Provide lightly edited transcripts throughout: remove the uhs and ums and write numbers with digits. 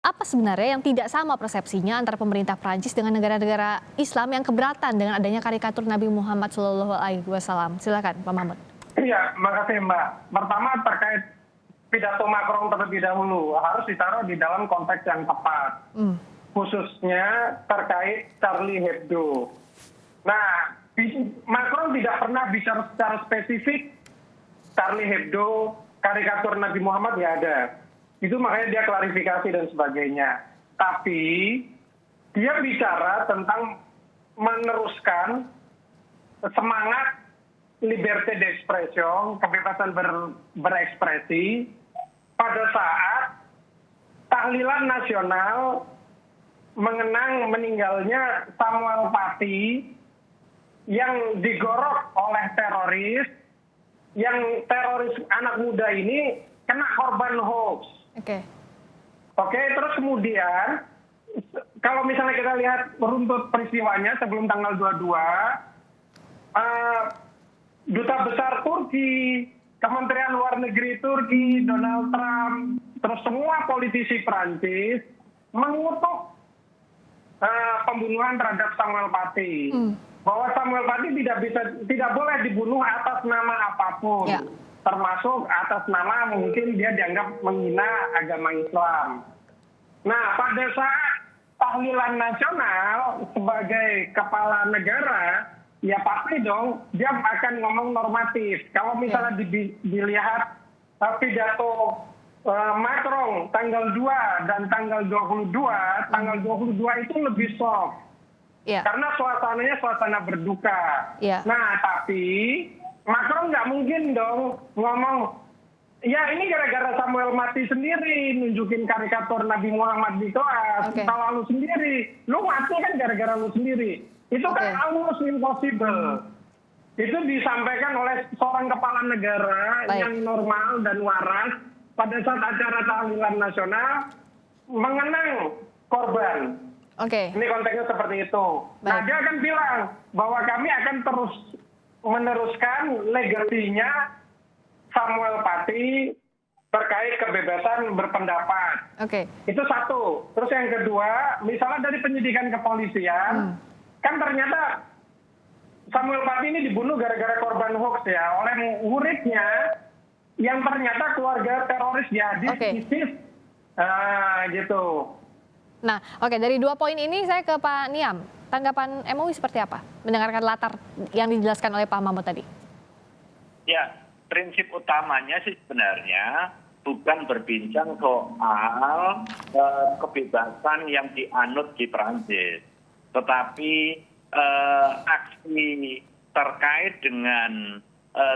Apa sebenarnya yang tidak sama persepsinya antara pemerintah Prancis dengan negara-negara Islam yang keberatan dengan adanya karikatur Nabi Muhammad SAW? Silakan, Pak Mahmud. Iya, makasih Mbak. Pertama terkait pidato Macron terlebih dahulu harus ditaruh di dalam konteks yang tepat, khususnya terkait Charlie Hebdo. Nah, Macron tidak pernah bicara secara spesifik Charlie Hebdo, karikatur Nabi Muhammad nggak ada. Itu makanya dia klarifikasi dan sebagainya. Tapi dia bicara tentang meneruskan semangat liberté d'expression, kebebasan berekspresi pada saat tahlilan nasional mengenang meninggalnya Samuel Paty yang digorok oleh teroris, yang teroris anak muda ini kena korban hoax. Oke, terus kemudian kalau misalnya kita lihat runtut peristiwanya sebelum tanggal 22, Duta Besar Turki, Kementerian Luar Negeri Turki, Donald Trump, terus semua politisi Prancis mengutuk pembunuhan terhadap Samuel Paty. Bahwa Samuel Paty tidak boleh dibunuh atas nama apapun. Ya. Termasuk atas nama mungkin dia dianggap menghina agama Islam. Nah, pada saat tahlilan nasional sebagai kepala negara, ya pasti dong dia akan ngomong normatif. Kalau misalnya dilihat pidato Macron tanggal 2 dan tanggal 22, tanggal 22 itu lebih soft. Karena suasananya suasana berduka. Nah, tapi Macron nggak mungkin dong ngomong, ya ini gara-gara Samuel mati sendiri, nunjukin karikatur Nabi Muhammad di kelas, kalau lu sendiri, lu mati kan gara-gara lu sendiri. Itu kan almost impossible. Itu disampaikan oleh seorang kepala negara yang normal dan waras pada saat acara tahlilan nasional mengenang korban. Ini konteksnya seperti itu. Nah, dia akan bilang bahwa kami akan terus meneruskan legasinya Samuel Paty terkait kebebasan berpendapat. Itu satu. Terus yang kedua, misalnya dari penyidikan kepolisian, kan ternyata Samuel Paty ini dibunuh gara-gara korban hoax ya, oleh muridnya yang ternyata keluarga teroris jihadis ISIS. Gitu. Nah, dari dua poin ini saya ke Pak Niam. Tanggapan MUI seperti apa? Mendengarkan latar yang dijelaskan oleh Pak Mahmud tadi. Ya, prinsip utamanya sih sebenarnya bukan berbincang soal kebebasan yang dianut di Prancis. Tetapi aksi terkait dengan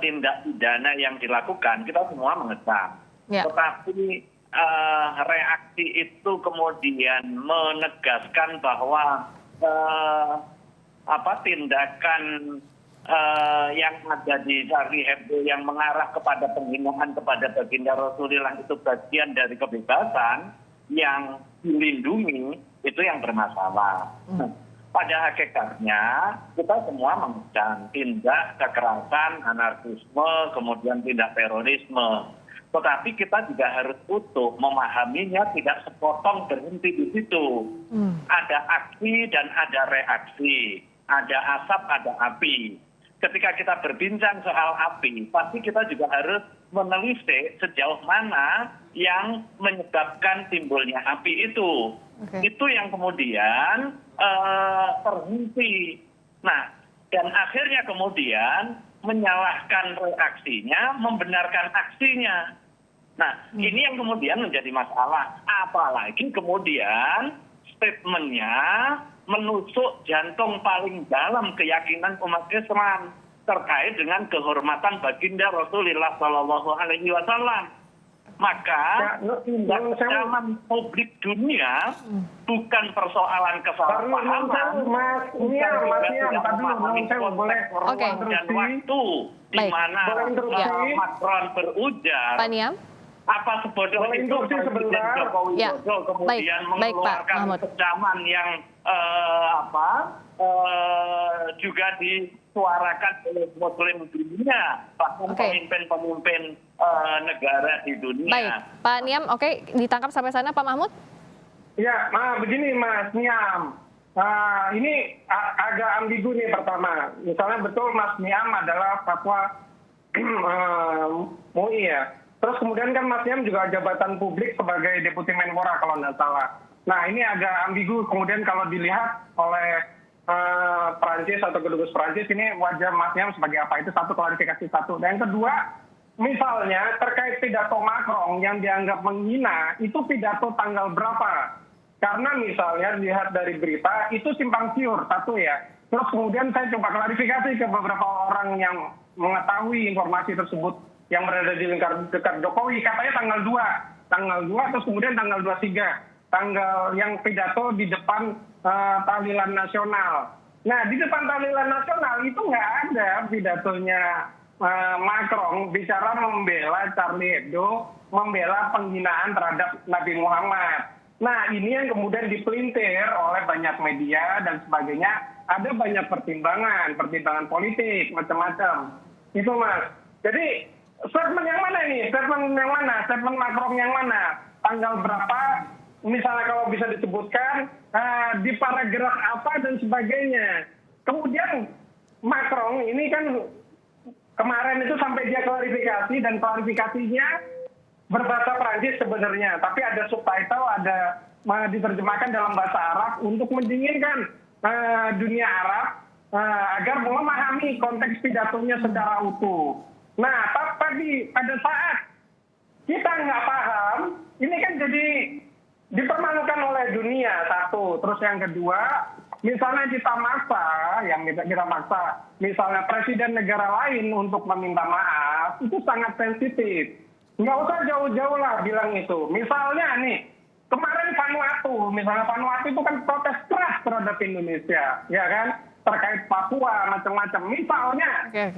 tindak pidana yang dilakukan, kita semua mengecam. Tetapi reaksi itu kemudian menegaskan bahwa tindakan yang ada di Charlie Hebdo yang mengarah kepada penghinaan kepada baginda Rasulullah itu bagian dari kebebasan yang dilindungi, itu yang bermasalah. Pada hakikatnya kita semua mengecam tindak kekerasan, anarkisme, kemudian tindak terorisme. Tetapi kita juga harus utuh memahaminya, tidak sepotong berhenti di situ. Ada aksi dan ada reaksi, ada asap, ada api. Ketika kita berbincang soal api, pasti kita juga harus menelisik sejauh mana yang menyebabkan timbulnya api itu. Itu yang kemudian terhenti. Nah, dan akhirnya kemudian menyalahkan reaksinya, membenarkan aksinya. Nah, ini yang kemudian menjadi masalah. Apalagi kemudian statementnya menusuk jantung paling dalam keyakinan umat Islam terkait dengan kehormatan baginda Rasulullah SAW. Maka ancaman publik dunia bukan persoalan kesalahpahaman, dan waktu di mana Macron berujar. Apa sebodoh itu Presiden Joko Widodo kemudian mengeluarkan kecaman yang juga disuarakan oleh Muslim dunia, bahkan pemimpin-pemimpin negara di dunia. Baik, Pak Niam, ditangkap sampai sana Pak Mahmud? Ya, begini Mas Niam. Ini agak ambigu nih pertama. Misalnya betul Mas Niam adalah Papua MUI ya. Terus kemudian kan Mas Niam juga jabatan publik sebagai Deputi Menpora kalau nggak salah. Nah ini agak ambigu kemudian kalau dilihat oleh Perancis atau kedubes Perancis ini wajah Mas Niam sebagai apa? Itu satu, klarifikasi satu. Dan yang kedua, misalnya terkait pidato Macron yang dianggap menghina, itu pidato tanggal berapa? Karena misalnya lihat dari berita itu simpang siur satu ya. Terus kemudian saya coba klarifikasi ke beberapa orang yang mengetahui informasi tersebut yang berada di lingkar dekat Jokowi. Katanya tanggal 2 terus kemudian tanggal 23, tanggal yang pidato di depan tahlilan nasional. Nah di depan tahlilan nasional itu nggak ada pidatonya Macron bicara membela Charlie Hebdo, membela penghinaan terhadap Nabi Muhammad. Nah ini yang kemudian dipelintir oleh banyak media dan sebagainya. Ada banyak pertimbangan politik, macam-macam. Itu Mas. Jadi statement yang mana ini? Statement yang mana? Statement Macron yang mana? Tanggal berapa? Misalnya kalau bisa disebutkan, di paragraf apa dan sebagainya. Kemudian Macron ini kan kemarin itu sampai dia klarifikasi dan klarifikasinya berbahasa Prancis sebenarnya, tapi ada subtitle, ada diterjemahkan dalam bahasa Arab untuk mendinginkan dunia Arab agar memahami konteks pidatonya secara utuh. Nah, tadi pada saat kita nggak paham, ini kan jadi dipermalukan oleh dunia satu. Terus yang kedua, misalnya kita maksa, misalnya presiden negara lain untuk meminta maaf, itu sangat sensitif. Nggak usah jauh-jauh lah bilang itu. Misalnya nih, kemarin Vanuatu itu kan protes keras terhadap Indonesia, ya kan? Terkait Papua, macam-macam. Misalnya,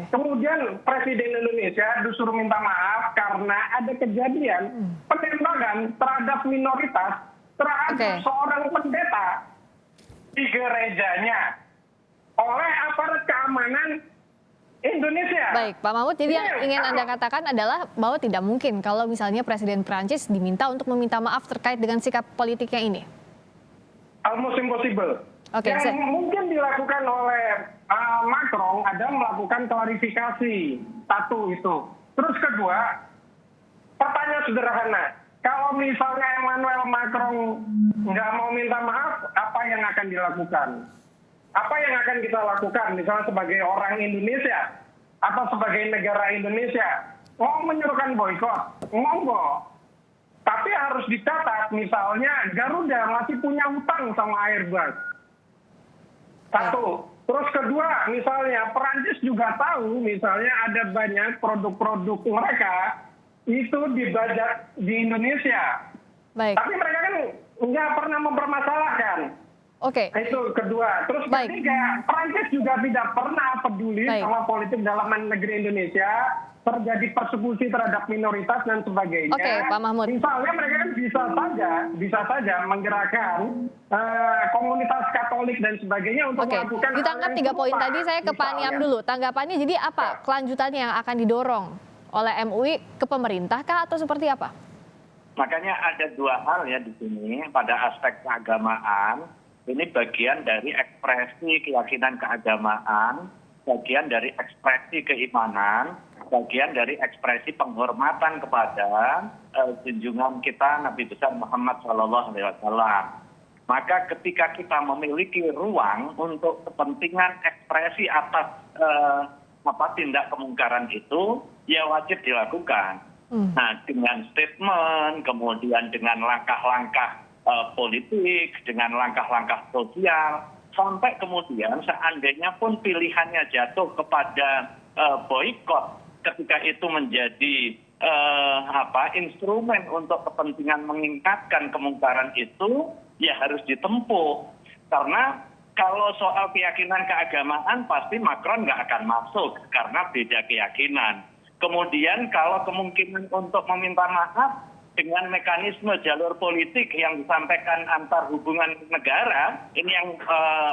kemudian Presiden Indonesia disuruh minta maaf karena ada kejadian penembakan terhadap minoritas, terhadap seorang pendeta di gerejanya oleh aparat keamanan Indonesia. Baik, Pak Mahfud, jadi yang ingin Anda katakan adalah bahwa tidak mungkin kalau misalnya Presiden Prancis diminta untuk meminta maaf terkait dengan sikap politiknya ini. Almost impossible. Yang mungkin dilakukan oleh Macron adalah melakukan klarifikasi. Satu itu. Terus kedua, pertanyaan sederhana. Kalau misalnya Emmanuel Macron nggak mau minta maaf, apa yang akan dilakukan? Apa yang akan kita lakukan misalnya sebagai orang Indonesia atau sebagai negara Indonesia? Mau menyuruhkan boikot? Monggo. Tapi harus dicatat misalnya Garuda masih punya utang sama Airbus. Satu. Terus kedua, misalnya Perancis juga tahu misalnya ada banyak produk-produk mereka itu dibajak di Indonesia. Baik. Tapi mereka kan nggak pernah mempermasalahkan. Oke. Itu kedua. Terus ketiga, Perancis juga tidak pernah peduli sama politik dalam negeri Indonesia, terjadi persekusi terhadap minoritas dan sebagainya. Oke, Pak Mahfud. Misalnya mereka kan bisa saja menggerakkan komunitas Katolik dan sebagainya untuk melakukan. Ditangkap 3 poin tadi, saya ke Pak Niam dulu. Tanggapannya jadi apa kelanjutannya yang akan didorong oleh MUI ke pemerintah kah atau seperti apa? Makanya ada 2 hal ya di sini pada aspek keagamaan. Ini bagian dari ekspresi keyakinan keagamaan, bagian dari ekspresi keimanan, bagian dari ekspresi penghormatan kepada junjungan kita Nabi besar Muhammad SAW. Maka ketika kita memiliki ruang untuk kepentingan ekspresi atas tindak kemungkaran itu, ya wajib dilakukan. Nah, dengan statement, kemudian dengan langkah-langkah politik, dengan langkah-langkah sosial, sampai kemudian seandainya pun pilihannya jatuh kepada boikot, ketika itu menjadi instrumen untuk kepentingan meningkatkan kemungkaran itu, ya harus ditempuh. Karena kalau soal keyakinan keagamaan pasti Macron nggak akan masuk karena beda keyakinan. Kemudian kalau kemungkinan untuk meminta maaf dengan mekanisme jalur politik yang disampaikan antar hubungan negara, ini yang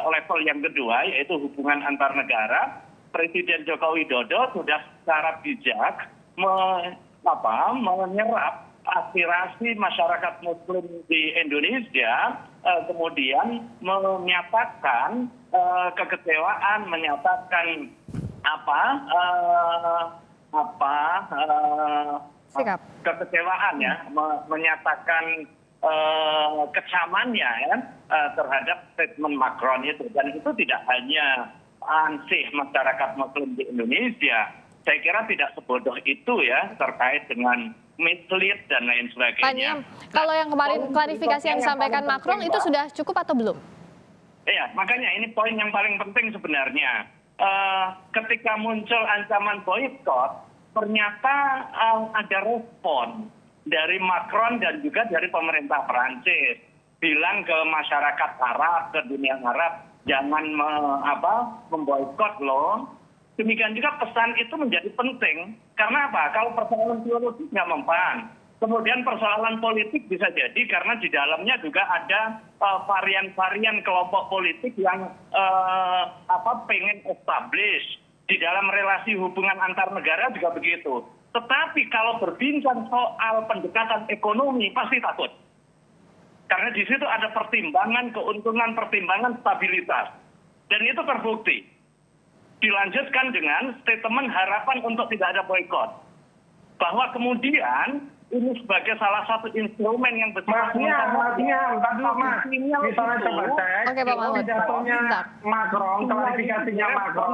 level yang kedua, yaitu hubungan antar negara, Presiden Joko Widodo sudah secara bijak menyerap aspirasi masyarakat Muslim di Indonesia, kemudian menyatakan kekecewaan, menyatakan Sikap. kekecewaan ya, menyatakan kecamannya ya, terhadap statement Macron itu. Dan itu tidak hanya ansih masyarakat Muslim di Indonesia. Saya kira tidak sebodoh itu ya terkait dengan mislead dan lain Pak sebagainya. Niam, kalau yang kemarin klarifikasi yang disampaikan Macron itu sudah cukup atau belum? Iya, makanya ini poin yang paling penting sebenarnya. Ketika muncul ancaman boykot, ternyata ada respon dari Macron dan juga dari pemerintah Prancis. Bilang ke masyarakat Arab, ke dunia Arab, jangan memboikot loh. Demikian juga pesan itu menjadi penting. Karena apa? Kalau persoalan teologis nggak mempan. Kemudian persoalan politik bisa jadi karena di dalamnya juga ada varian-varian kelompok politik yang pengen establish. Di dalam relasi hubungan antar negara juga begitu. Tetapi kalau berbincang soal pendekatan ekonomi pasti takut. Karena di situ ada pertimbangan keuntungan, pertimbangan stabilitas. Dan itu terbukti. Dilanjutkan dengan statement harapan untuk tidak ada boykot. Bahwa kemudian ini sebagai salah satu instrumen yang besar. Mas Niam, misalnya coba cek Oke, Pak Mahmud. pidatonya Macron, klarifikasinya Macron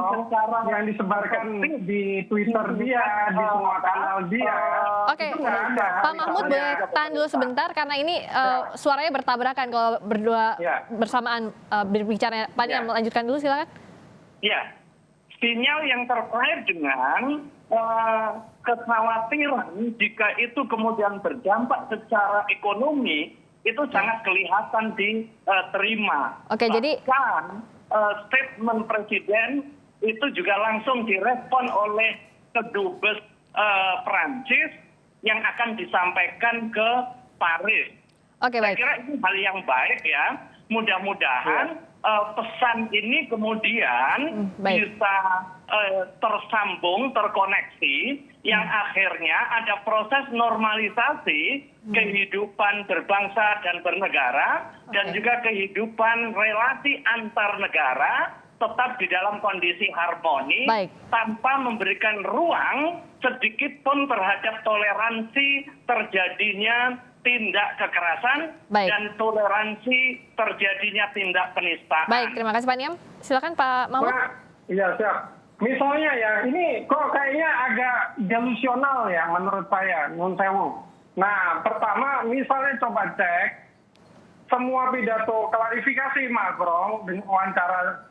yang disebarkan di Twitter dia, di semua kanal dia. Oke, Itu nggak ada. Pak Mahmud boleh tahan dulu sebentar karena ini suaranya bertabrakan kalau berdua Ya. bersamaan berbicara. Pak Niam, lanjutkan dulu silakan. Ya, sinyal yang terkait dengan kekhawatiran jika itu kemudian berdampak secara ekonomi itu sangat kelihatan diterima. Oke, jadi statement presiden itu juga langsung direspon oleh kedubes Prancis yang akan disampaikan ke Paris. oke, Saya baik. kira ini hal yang baik ya. Mudah-mudahan pesan ini kemudian baik. bisa tersambung, terkoneksi, yang akhirnya ada proses normalisasi kehidupan berbangsa dan bernegara, dan juga kehidupan relasi antar negara tetap di dalam kondisi harmoni, Baik. tanpa memberikan ruang sedikit pun terhadap toleransi terjadinya tindak kekerasan Baik. dan toleransi terjadinya tindak penistaan. Baik, terima kasih Pak Niam. Silakan Pak Mahmud. Iya, siap. Misalnya ya, ini kok kayaknya agak delusional ya menurut saya, Nun Sewu. Nah, pertama misalnya coba cek semua pidato klarifikasi Macron dengan wawancara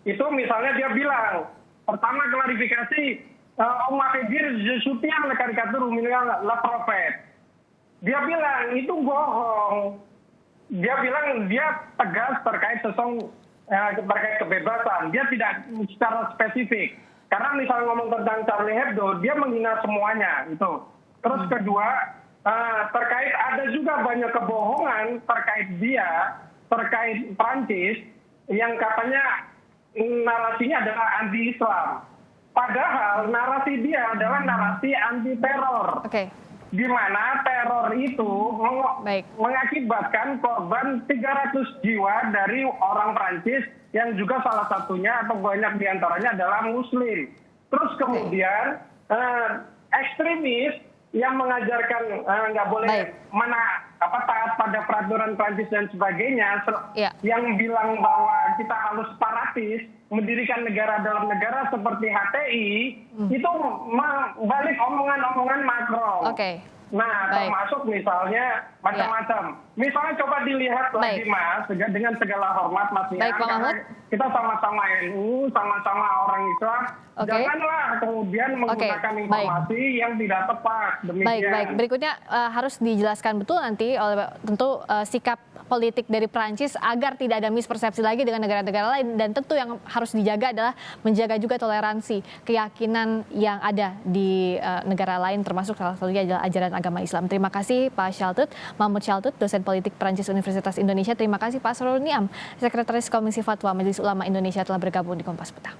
itu, misalnya dia bilang, pertama klarifikasi, on m'a fait dire je soutiens la caricature humiliant la prophète. Dia bilang itu bohong. Dia bilang dia tegas terkait terkait kebebasan. Dia tidak secara spesifik. Karena misalnya ngomong tentang Charlie Hebdo, dia menghina semuanya itu. Terus kedua, terkait ada juga banyak kebohongan terkait dia, terkait Prancis yang katanya narasinya adalah anti-Islam. Padahal narasi dia adalah narasi anti-teror. Oke. Di mana teror itu Baik. mengakibatkan korban 300 jiwa dari orang Prancis yang juga salah satunya atau banyak diantaranya adalah Muslim. Terus kemudian ekstremis yang mengajarkan nggak boleh taat pada peraturan Prancis dan sebagainya, yang bilang bahwa kita harus separatis, mendirikan negara dalam negara seperti HTI, itu balik omongan-omongan Macron. Oke. Nah, termasuk misalnya macam-macam. Misalnya coba dilihat lagi Mas, dengan segala hormat Mas Niam, karena kita sama-sama NU, sama-sama orang Islam. Janganlah kemudian menggunakan informasi yang tidak tepat. Demikian. Baik. Berikutnya harus dijelaskan betul nanti oleh tentu sikap politik dari Prancis agar tidak ada mispersepsi lagi dengan negara-negara lain, dan tentu yang harus dijaga adalah menjaga juga toleransi keyakinan yang ada di negara lain, termasuk salah satunya adalah ajaran agama Islam. Terima kasih Pak Chaltut, Mahmud Chaltut, dosen politik Prancis Universitas Indonesia. Terima kasih Pak Asrorun Niam, Sekretaris Komisi Fatwa Majelis Ulama Indonesia telah bergabung di Kompas Petang.